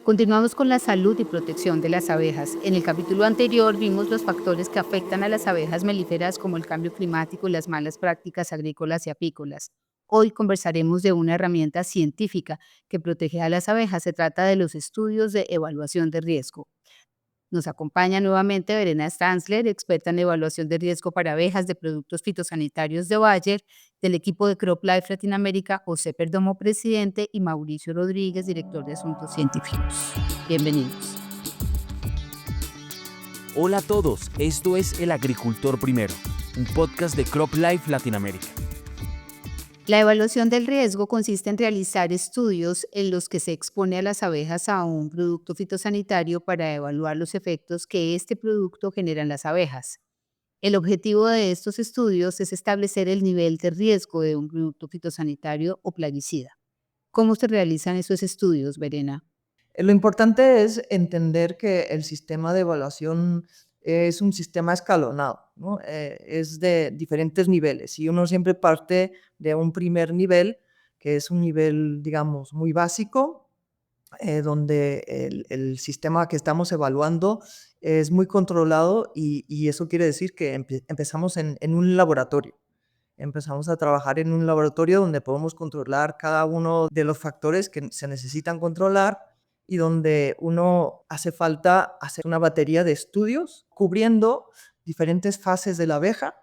Continuamos con la salud y protección de las abejas. En el capítulo anterior vimos los factores que afectan a las abejas melíferas como el cambio climático y las malas prácticas agrícolas y apícolas. Hoy conversaremos de una herramienta científica que protege a las abejas. Se trata de los estudios de evaluación de riesgo. Nos acompaña nuevamente Verena Stanzler, experta en evaluación de riesgo para abejas de productos fitosanitarios de Bayer, del equipo de CropLife Latinoamérica, José Perdomo, presidente, y Mauricio Rodríguez, director de Asuntos Científicos. Bienvenidos. Hola a todos, esto es El Agricultor Primero, un podcast de CropLife Latinoamérica. La evaluación del riesgo consiste en realizar estudios en los que se expone a las abejas a un producto fitosanitario para evaluar los efectos que este producto genera en las abejas. El objetivo de estos estudios es establecer el nivel de riesgo de un producto fitosanitario o plaguicida. ¿Cómo se realizan esos estudios, Verena? Lo importante es entender que el sistema de evaluación es un sistema escalonado, ¿no? Es de diferentes niveles y uno siempre parte de un primer nivel, que es un nivel, digamos, muy básico, donde el sistema que estamos evaluando es muy controlado y eso quiere decir que empezamos en un laboratorio. Empezamos a trabajar en un laboratorio donde podemos controlar cada uno de los factores que se necesitan controlar y donde uno hace falta hacer una batería de estudios cubriendo diferentes fases de la abeja,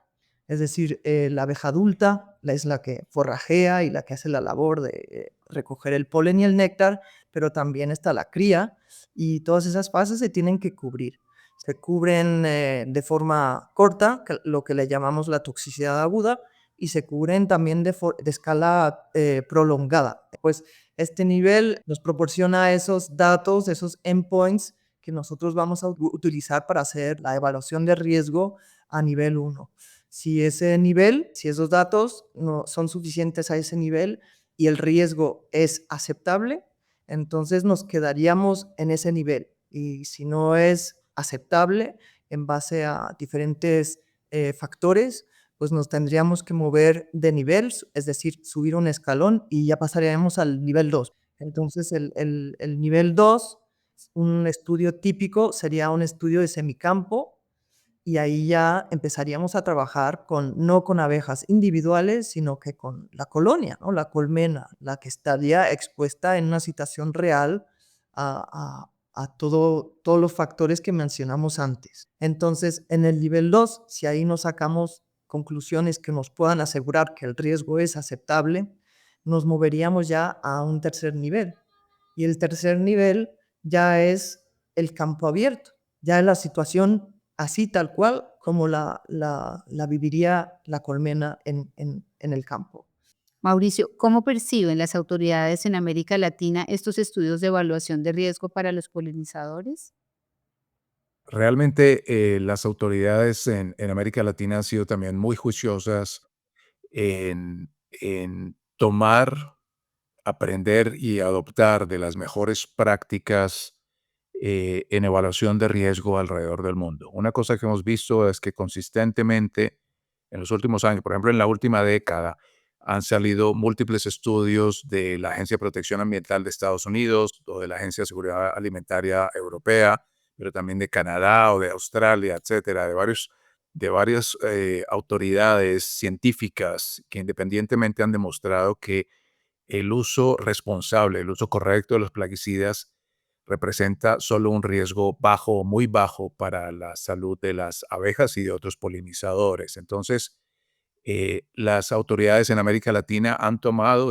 es decir, la abeja adulta es la que forrajea y la que hace la labor de recoger el polen y el néctar, pero también está la cría y todas esas fases se tienen que cubrir. Se cubren de forma corta, lo que le llamamos la toxicidad aguda, y se cubren también de escala prolongada. Pues este nivel nos proporciona esos datos, esos endpoints que nosotros vamos a utilizar para hacer la evaluación de riesgo a nivel 1. Si ese nivel, si esos datos no son suficientes a ese nivel y el riesgo es aceptable, entonces nos quedaríamos en ese nivel. Y si no es aceptable en base a diferentes factores, pues nos tendríamos que mover de nivel, es decir, subir un escalón y ya pasaríamos al nivel 2. Entonces, el nivel 2, un estudio típico sería un estudio de semicampo y ahí ya empezaríamos a trabajar no con abejas individuales, sino que con la colonia, ¿no? La colmena, la que estaría expuesta en una situación real a todos los factores que mencionamos antes. Entonces, en el nivel 2, si ahí nos sacamos conclusiones que nos puedan asegurar que el riesgo es aceptable, nos moveríamos ya a un tercer nivel. Y el tercer nivel ya es el campo abierto, ya es la situación así tal cual como la viviría la colmena en el campo. Mauricio, ¿cómo perciben las autoridades en América Latina estos estudios de evaluación de riesgo para los polinizadores? Realmente las autoridades en América Latina han sido también muy juiciosas en tomar, aprender y adoptar de las mejores prácticas en evaluación de riesgo alrededor del mundo. Una cosa que hemos visto es que consistentemente en los últimos años, por ejemplo en la última década, han salido múltiples estudios de la Agencia de Protección Ambiental de Estados Unidos o de la Agencia de Seguridad Alimentaria Europea, pero también de Canadá o de Australia, etcétera, de varias autoridades científicas que independientemente han demostrado que el uso responsable, el uso correcto de los plaguicidas representa solo un riesgo bajo o muy bajo para la salud de las abejas y de otros polinizadores. Entonces, las autoridades en América Latina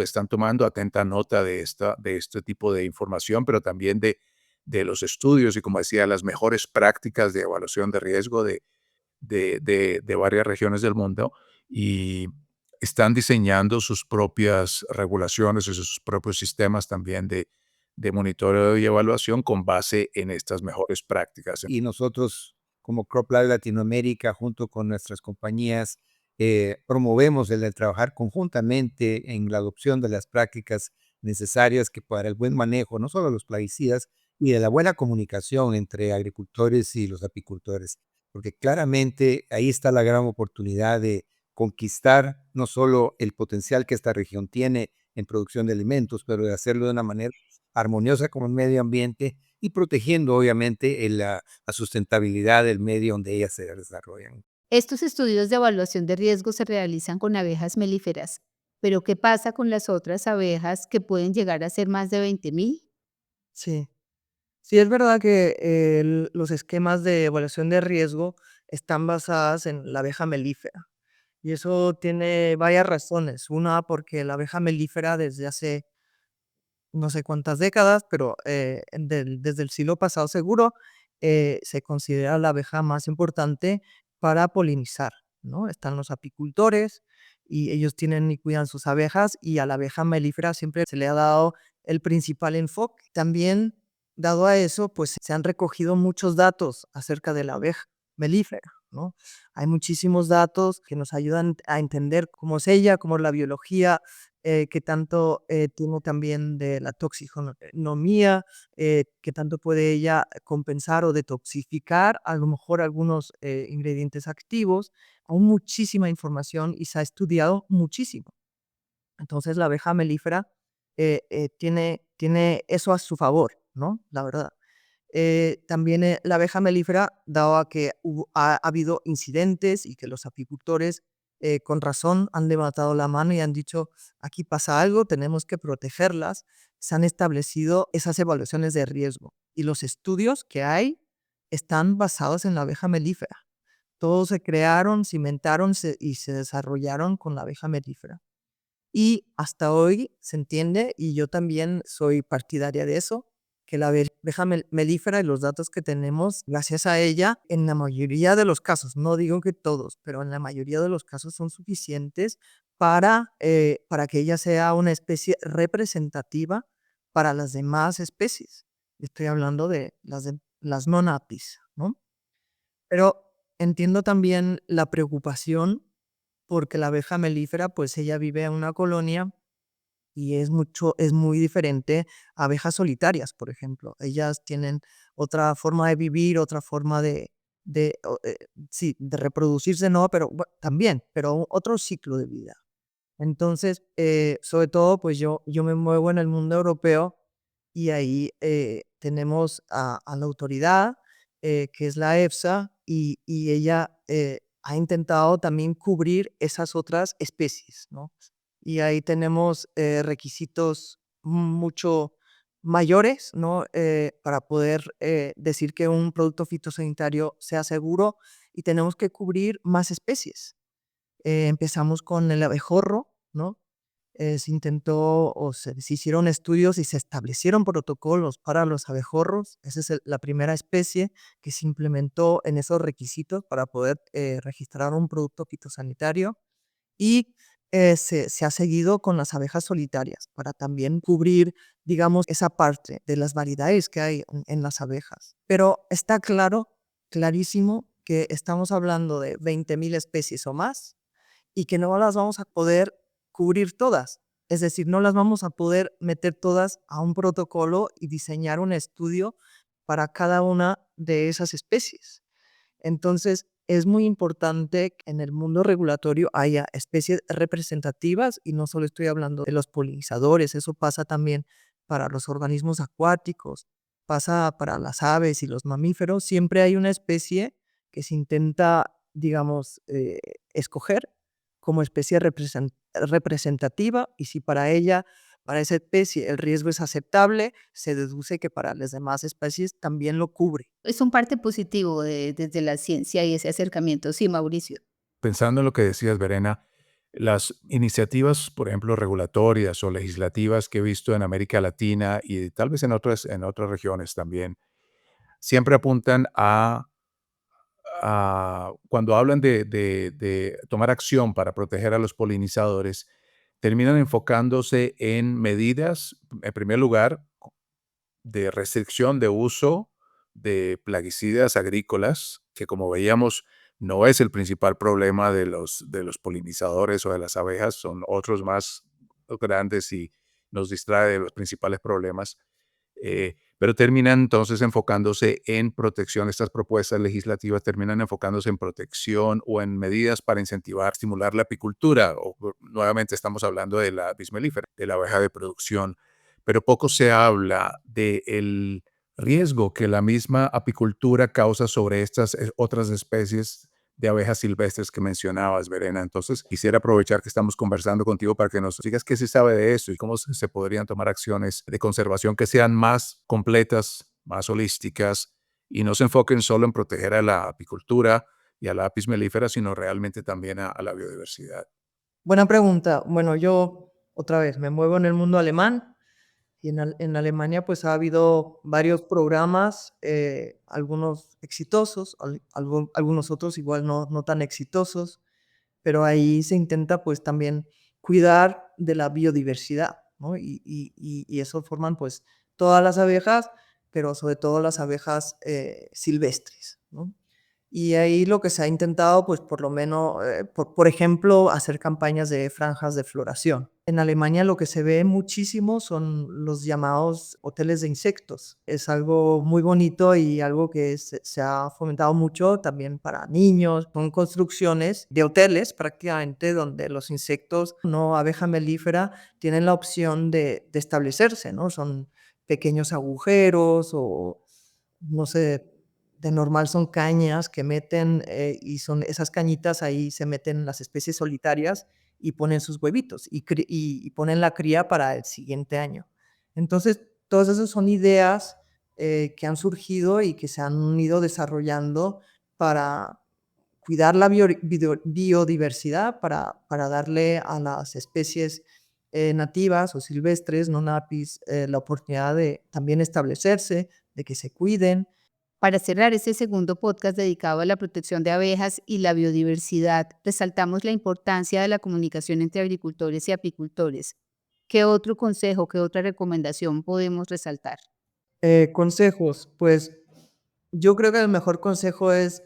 están tomando atenta nota de este tipo de información, pero también de los estudios y, como decía, las mejores prácticas de evaluación de riesgo de varias regiones del mundo y están diseñando sus propias regulaciones y sus propios sistemas también de monitoreo y evaluación con base en estas mejores prácticas. Y nosotros, como CropLife Latinoamérica, junto con nuestras compañías, promovemos el de trabajar conjuntamente en la adopción de las prácticas necesarias que para el buen manejo, no solo de los plaguicidas, y de la buena comunicación entre agricultores y los apicultores, porque claramente ahí está la gran oportunidad de conquistar no solo el potencial que esta región tiene en producción de alimentos, pero de hacerlo de una manera armoniosa con el medio ambiente y protegiendo obviamente la sustentabilidad del medio donde ellas se desarrollan. Estos estudios de evaluación de riesgo se realizan con abejas melíferas, pero ¿qué pasa con las otras abejas que pueden llegar a ser más de 20.000? Sí. Sí, es verdad que los esquemas de evaluación de riesgo están basadas en la abeja melífera. Y eso tiene varias razones. Una, porque la abeja melífera desde hace no sé cuántas décadas, pero desde el siglo pasado seguro, se considera la abeja más importante para polinizar, ¿no? Están los apicultores y ellos tienen y cuidan sus abejas y a la abeja melífera siempre se le ha dado el principal enfoque. También, dado a eso, pues se han recogido muchos datos acerca de la abeja melífera, ¿no? Hay muchísimos datos que nos ayudan a entender cómo es ella, cómo es la biología, qué tanto tiene también de la toxiconomía, qué tanto puede ella compensar o detoxificar a lo mejor algunos ingredientes activos. Hay muchísima información y se ha estudiado muchísimo. Entonces la abeja melífera tiene eso a su favor, ¿no? La verdad. También la abeja melífera, dado a que ha habido incidentes y que los apicultores con razón han levantado la mano y han dicho, aquí pasa algo, tenemos que protegerlas, se han establecido esas evaluaciones de riesgo. Y los estudios que hay están basados en la abeja melífera. Todos se crearon, se inventaron y se desarrollaron con la abeja melífera. Y hasta hoy se entiende, y yo también soy partidaria de eso, que la abeja melífera y los datos que tenemos, gracias a ella, en la mayoría de los casos, no digo que todos, pero en la mayoría de los casos son suficientes para que ella sea una especie representativa para las demás especies. Estoy hablando de las non-apis, ¿no? Pero entiendo también la preocupación porque la abeja melífera, pues ella vive en una colonia y es muy diferente a abejas solitarias, por ejemplo. Ellas tienen otra forma de vivir, otra forma sí, de reproducirse, no, pero también, pero otro ciclo de vida. Entonces, sobre todo, pues yo me muevo en el mundo europeo y ahí tenemos a la autoridad, que es la EFSA, y ella ha intentado también cubrir esas otras especies, ¿no? Y ahí tenemos requisitos mucho mayores, ¿no? Para poder decir que un producto fitosanitario sea seguro y tenemos que cubrir más especies. Empezamos con el abejorro, ¿no? Se intentó o se hicieron estudios y se establecieron protocolos para los abejorros. Esa es la primera especie que se implementó en esos requisitos para poder registrar un producto fitosanitario. Y se ha seguido con las abejas solitarias para también cubrir, digamos, esa parte de las variedades que hay en las abejas. Pero está claro, clarísimo, que estamos hablando de 20.000 especies o más y que no las vamos a poder cubrir todas. Es decir, no las vamos a poder meter todas a un protocolo y diseñar un estudio para cada una de esas especies. Entonces, es muy importante que en el mundo regulatorio haya especies representativas y no solo estoy hablando de los polinizadores, eso pasa también para los organismos acuáticos, pasa para las aves y los mamíferos. Siempre hay una especie que se intenta, digamos, escoger como especie representativa y si para ella, para esa especie, el riesgo es aceptable, se deduce que para las demás especies también lo cubre. Es un parte positivo desde la ciencia y ese acercamiento. Sí, Mauricio. Pensando en lo que decías, Verena, las iniciativas, por ejemplo, regulatorias o legislativas que he visto en América Latina y tal vez en otras regiones también, siempre apuntan cuando hablan de tomar acción para proteger a los polinizadores, terminan enfocándose en medidas, en primer lugar, de restricción de uso de plaguicidas agrícolas, que como veíamos no es el principal problema de los polinizadores o de las abejas, son otros más grandes y nos distrae de los principales problemas. Pero terminan entonces enfocándose en protección. Estas propuestas legislativas terminan enfocándose en protección o en medidas para incentivar, estimular la apicultura. Nuevamente estamos hablando de la bismelífera, de la abeja de producción. pero poco se habla del riesgo que la misma apicultura causa sobre estas otras especies de abejas silvestres que mencionabas, Verena. Entonces, quisiera aprovechar que estamos conversando contigo para que nos digas qué se sabe de esto y cómo se podrían tomar acciones de conservación que sean más completas, más holísticas y no se enfoquen solo en proteger a la apicultura y a la apis mellifera, sino realmente también a la biodiversidad. Buena pregunta. Bueno, yo otra vez me muevo en el mundo alemán y en Alemania pues ha habido varios programas, algunos exitosos, algunos otros igual no tan exitosos, pero ahí se intenta pues también cuidar de la biodiversidad, ¿no? Y eso forman pues todas las abejas, pero sobre todo las abejas silvestres, ¿no? Y ahí lo que se ha intentado, pues por lo menos, por ejemplo, hacer campañas de franjas de floración. En Alemania lo que se ve muchísimo son los llamados hoteles de insectos. Es algo muy bonito y algo que se ha fomentado mucho también para niños. Son construcciones de hoteles prácticamente donde los insectos no abeja melífera tienen la opción de establecerse, ¿no? Son pequeños agujeros o no sé, de normal son cañas que meten y son esas cañitas ahí se meten las especies solitarias y ponen sus huevitos y ponen la cría para el siguiente año. Entonces, todas esas son ideas que han surgido y que se han ido desarrollando para cuidar la biodiversidad, para darle a las especies nativas o silvestres, non apis, la oportunidad de también establecerse, de que se cuiden. Para cerrar este segundo podcast dedicado a la protección de abejas y la biodiversidad, resaltamos la importancia de la comunicación entre agricultores y apicultores. ¿Qué otro consejo, qué otra recomendación podemos resaltar? Consejos, pues yo creo que el mejor consejo es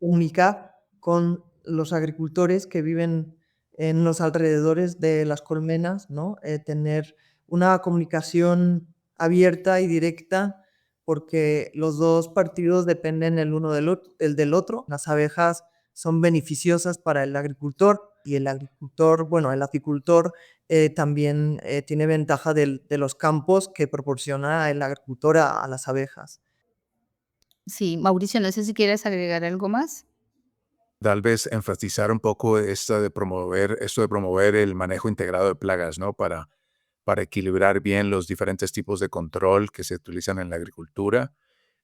comunicar con los agricultores que viven en los alrededores de las colmenas, ¿no? Tener una comunicación abierta y directa porque los dos partidos dependen el uno del otro. Las abejas son beneficiosas para el agricultor y el agricultor, bueno, el apicultor también tiene ventaja de los campos que proporciona el agricultor a las abejas. Sí, Mauricio, no sé si quieres agregar algo más. Tal vez enfatizar un poco esto de promover el manejo integrado de plagas, ¿no? Para equilibrar bien los diferentes tipos de control que se utilizan en la agricultura.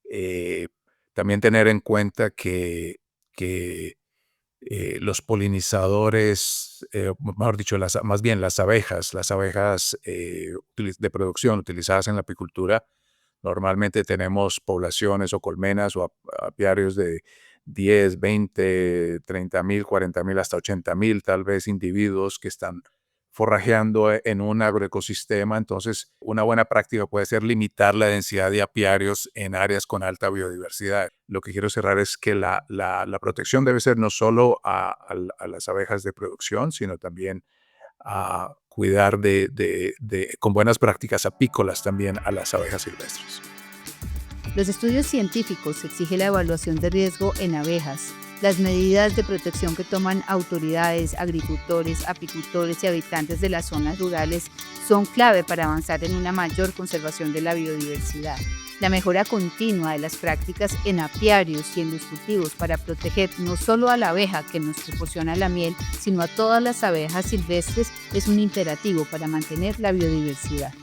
Eh, También tener en cuenta que los polinizadores, mejor dicho, más bien las abejas de producción utilizadas en la apicultura, normalmente tenemos poblaciones o colmenas o apiarios de 10, 20, 30,000, 40,000, hasta 80,000 tal vez individuos que están forrajeando en un agroecosistema. Entonces, una buena práctica puede ser limitar la densidad de apiarios en áreas con alta biodiversidad. Lo que quiero cerrar es que la protección debe ser no solo a las abejas de producción, sino también a cuidar con buenas prácticas apícolas también a las abejas silvestres. Los estudios científicos exigen la evaluación de riesgo en abejas. Las medidas de protección que toman autoridades, agricultores, apicultores y habitantes de las zonas rurales son clave para avanzar en una mayor conservación de la biodiversidad. La mejora continua de las prácticas en apiarios y en los cultivos para proteger no solo a la abeja que nos proporciona la miel, sino a todas las abejas silvestres es un imperativo para mantener la biodiversidad.